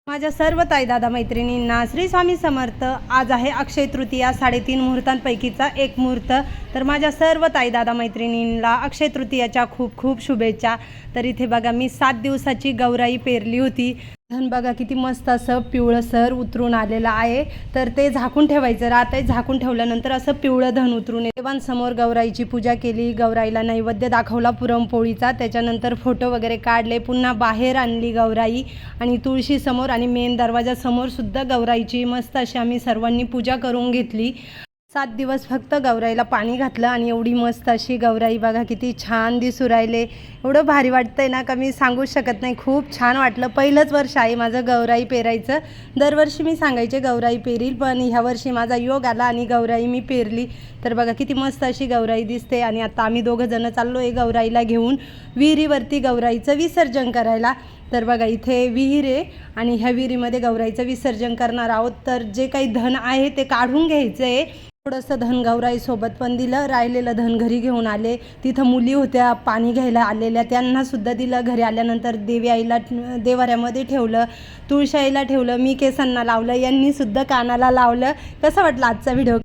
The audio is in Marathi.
माझ्या सर्व ताई दादा मैत्रिणींना श्री स्वामी समर्थ। आज आहे अक्षय तृतीया, 3:30 मुहूर्तांपैकीचा एक मुहूर्त। तर माझ्या सर्व ताई दादा मैत्रिणींना अक्षय तृतीयाच्या खूप खूप शुभेच्छा। तर इथे बघा मी 7 दिवसाची गौराई पेरली होती। धन बघा किती मस्त असं पिवळसर उतरून आलेलं आहे। तर ते झाकून ठेवायचं राहतंय, झाकून ठेवल्यानंतर असं पिवळं धन उतरून देवांसमोर गौराईची पूजा केली, गौराईला नैवेद्य दाखवला पुरणपोळीचा, त्याच्यानंतर फोटो वगैरे काढले, पुन्हा बाहेर आणली गौराई आणि तुळशीसमोर आणि मेन दरवाजासमोर सुद्धा गौराईची मस्त अशी आम्ही सर्वांनी पूजा करून घेतली। 7 दिवस फक्त गौराईला पाणी घातलं आणि एवढी मस्त अशी गौराई बघा किती छान दिसू राहिले। एवढं भारी वाटतंय ना का मी सांगू शकत नाही, खूप छान वाटलं। पहिलंच वर्ष आहे माझं गौराई पेरायचं। दरवर्षी मी सांगायचे गौराई पेरील, पण ह्या वर्षी माझा योग आला आणि गौराई मी पेरली। तर बघा किती मस्त अशी गौराई दिसते। आणि आता आम्ही दोघं जण चाललो आहे गौराईला घेऊन विहिरीवरती गौराईचं विसर्जन करायला। तर बघा इथे विहीर आहे आणि ह्या विहिरीमध्ये गौराईचं विसर्जन करणार आहोत। तर जे काही धन आहे ते काढून घ्यायचं आहे। थोडंसं धन गौराईसोबत पण दिलं, राहिलेलं धन घरी घेऊन आले। तिथं मुली होत्या पाणी घ्यायला आलेल्या, त्यांनासुद्धा दिलं। घरी आल्यानंतर देवी आईला देवाऱ्यामध्ये ठेवलं, तुळशी आईला ठेवलं, मी केसांना लावलं, यांनीसुद्धा कानाला लावलं। कसं वाटलं आजचा व्हिडिओ?